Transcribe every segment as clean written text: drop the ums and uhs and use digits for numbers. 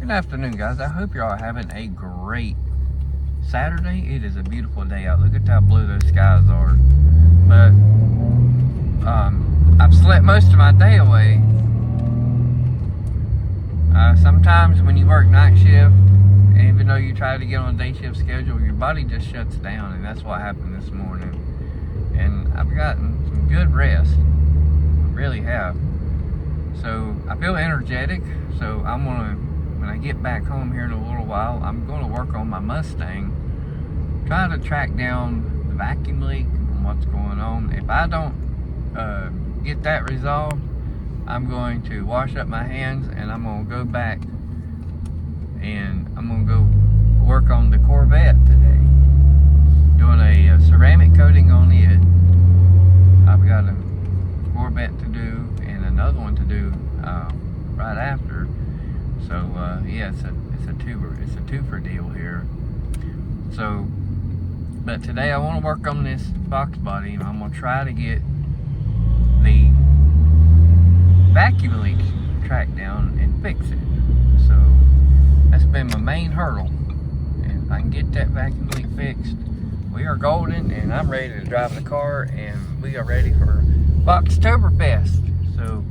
Good afternoon, guys. I hope you're all having a great Saturday. It is a beautiful day out. Look at how blue those skies are. But I've slept most of my day away. Sometimes when you work night shift, even though you try to get on a day shift schedule, your body just shuts down, and that's what happened this morning. And I've gotten some good rest. I really have. So I feel energetic. So when I get back home here in a little while, I'm going to work on my Mustang, trying to track down the vacuum leak and what's going on. If I don't get that resolved, I'm going to wash up my hands and I'm going to go back and I'm going to go work on the Corvette today, doing a ceramic coating on it. I've got a Corvette to do and another one to do right after. So yeah, it's a twofer deal here. So, but today I want to work on this box body, and I'm gonna try to get the vacuum leak tracked down and fix it. So that's been my main hurdle. And if I can get that vacuum leak fixed, we are golden, and I'm ready to drive the car, and we are ready for Boxtoberfest. So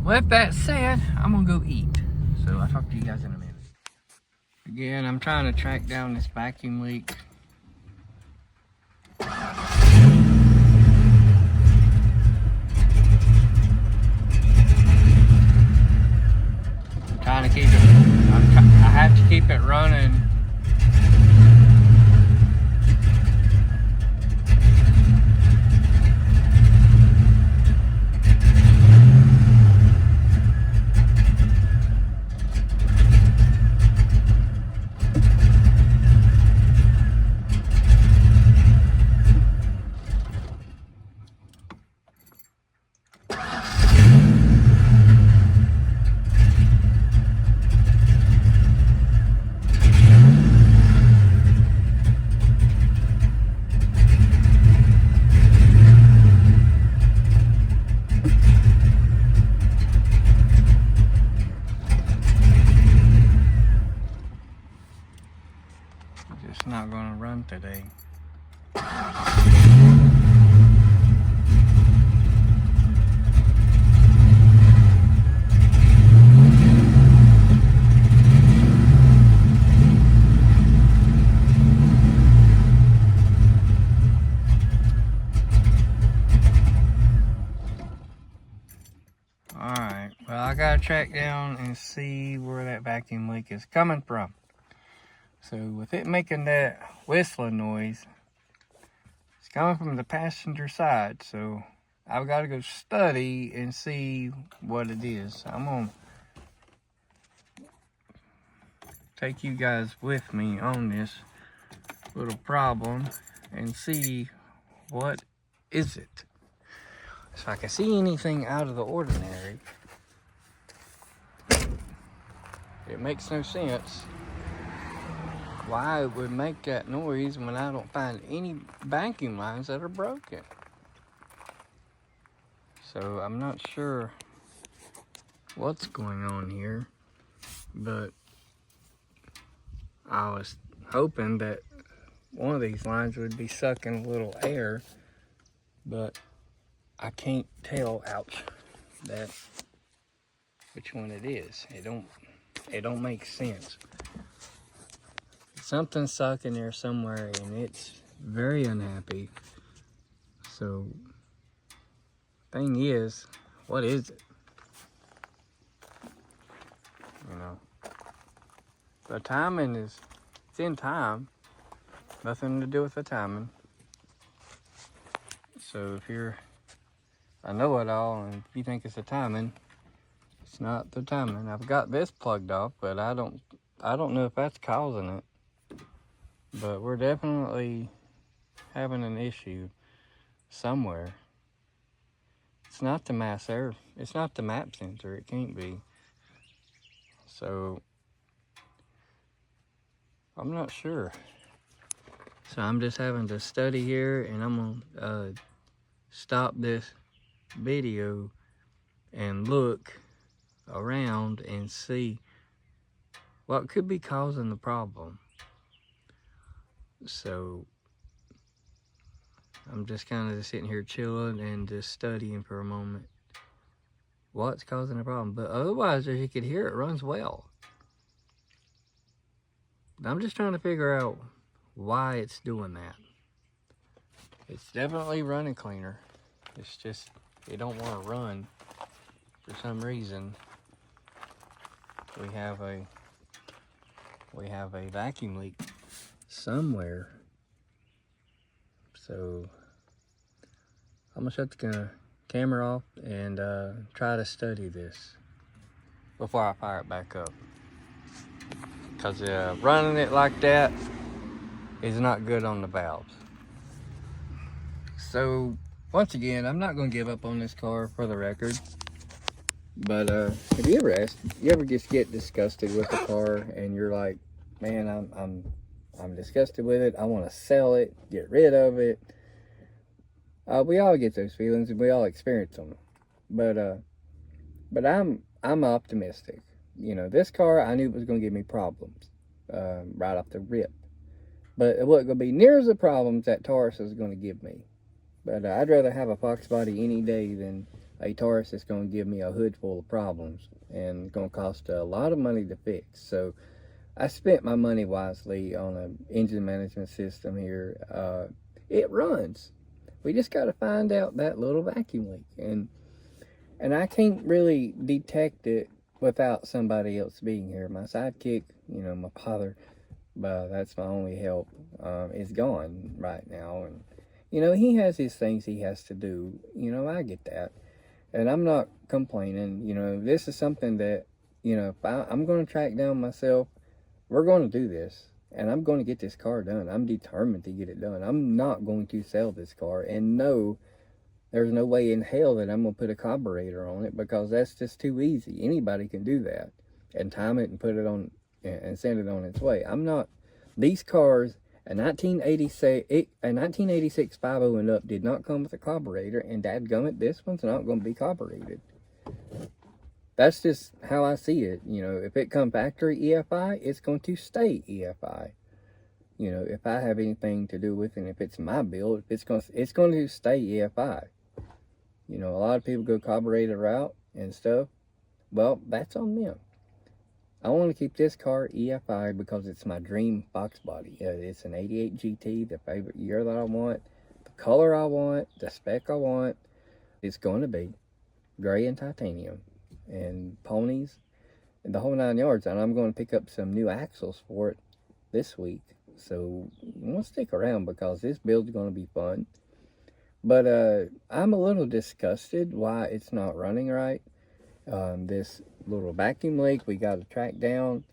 with that said, I'm gonna go eat. So I'll talk to you guys in a minute. Again, I'm trying to track down this vacuum leak. I'm trying to keep it, I have to keep it running. Just not gonna run today. Alright, well, I gotta track down and see where that vacuum leak is coming from. So with it making that whistling noise, it's coming from the passenger side. So I've got to go study and see what it is. I'm gonna take you guys with me on this little problem and see what is it. So if I can see anything out of the ordinary, it makes no sense why it would make that noise when I don't find any vacuum lines that are broken. So I'm not sure what's going on here, but I was hoping that one of these lines would be sucking a little air, but I can't tell, ouch, that which one it is. It don't make sense. Something's sucking there somewhere, and it's very unhappy. So, thing is, what is it? You know, the timing it's in time. Nothing to do with the timing. So I know it all, and if you think it's the timing, it's not the timing. I've got this plugged off, but I don't know if that's causing it. But we're definitely having an issue somewhere. It's not the it's not the map sensor, it can't be. So I'm not sure. So I'm just having to study here, and I'm gonna stop this video and look around and see what could be causing the problem. So I'm just kind of sitting here chilling and just studying for a moment what's causing the problem. But otherwise, as you can hear, it runs well. I'm just trying to figure out why it's doing that. It's definitely running cleaner. It's just, it don't want to run for some reason. We have a vacuum leak somewhere. So I'm gonna shut the camera off and try to study this before I fire it back up. Because running it like that is not good on the valves. So once again, I'm not gonna give up on this car, for the record. But have you ever just get disgusted with the car and you're like, man, I'm disgusted with it. I want to sell it, get rid of it. We all get those feelings and we all experience them. But I'm optimistic. You know, this car, I knew it was going to give me problems right off the rip. But it wasn't going to be near as the problems that Taurus is going to give me. But I'd rather have a Fox body any day than a Taurus that's going to give me a hood full of problems and going to cost a lot of money to fix. So I spent my money wisely on an engine management system here. It runs. We just got to find out that little vacuum leak. And I can't really detect it without somebody else being here. My sidekick, you know, my father, that's my only help, is gone right now. And, you know, he has his things he has to do. You know, I get that. And I'm not complaining. You know, this is something that, you know, if I'm going to track down myself, we're going to do this. And I'm going to get this car done. I'm determined to get it done. I'm not going to sell this car. And no, there's no way in hell that I'm going to put a carburetor on it, because that's just too easy. Anybody can do that and time it and put it on and send it on its way. I'm not, these cars, a 1986 50 and up did not come with a carburetor, and dadgummit, this one's not going to be carbureted. That's just how I see it. You know, if it come factory EFI, it's going to stay EFI. You know, if I have anything to do with it, and if it's my build, it's going to stay EFI. You know, a lot of people go carburetor route and stuff. Well, that's on them. I want to keep this car EFI because it's my dream Fox body. It's an 88 GT, the favorite year that I want, the color I want, the spec I want. It's going to be gray and titanium and ponies and the whole 9 yards. And I'm going to pick up some new axles for it this week. So you want to stick around because this build's going to be fun. But I'm a little disgusted why it's not running right. This little vacuum leak we got to track down.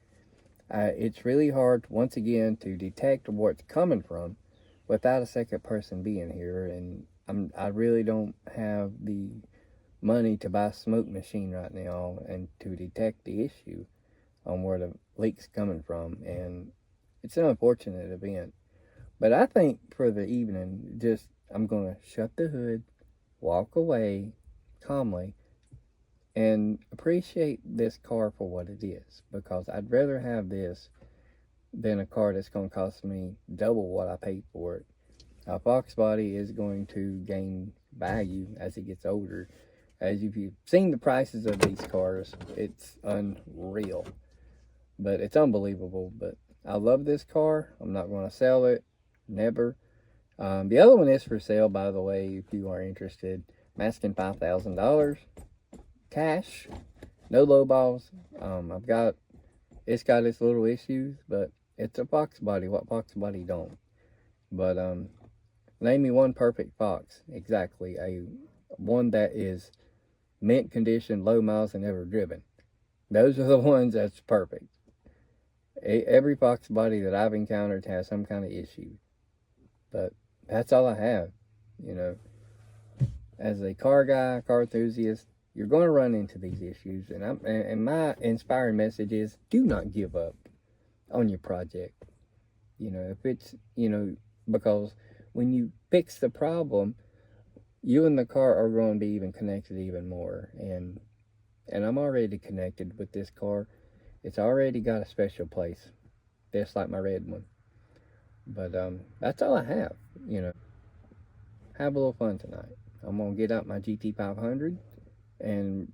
It's really hard, once again, to detect where it's coming from without a second person being here. And I really don't have the money to buy a smoke machine right now and to detect the issue on where the leak's coming from. And it's an unfortunate event. But I think for the evening, I'm going to shut the hood, walk away calmly, and appreciate this car for what it is. Because I'd rather have this than a car that's going to cost me double what I paid for it. A Fox body is going to gain value as it gets older. As if you've seen the prices of these cars, it's unreal. But it's unbelievable. But I love this car. I'm not going to sell it. Never. The other one is for sale, by the way, if you are interested. I'm asking $5,000 cash, no low balls. It's got its little issues, but it's a Fox body. What Fox body don't? But name me one perfect Fox. Exactly, one that is mint condition, low miles, and never driven. Those are the ones that's perfect. Every Fox body that I've encountered has some kind of issue. But that's all I have. You know, as a car guy, car enthusiast, you're going to run into these issues. And my inspiring message is, do not give up on your project. You know, if it's, you know, because when you fix the problem, you and the car are going to be even connected even more. And I'm already connected with this car. It's already got a special place, just like my red one. But that's all I have. You know, have a little fun tonight. I'm gonna get out my GT500 and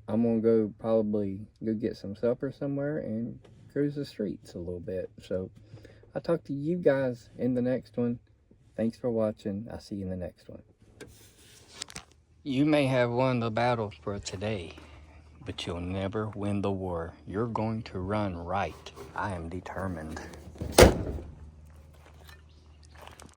I'm gonna probably go get some supper somewhere and cruise the streets a little bit. So I'll talk to you guys in the next one. Thanks for watching. I'll see you in the next one. You may have won the battle for today, but you'll never win the war. You're going to run right. I am determined.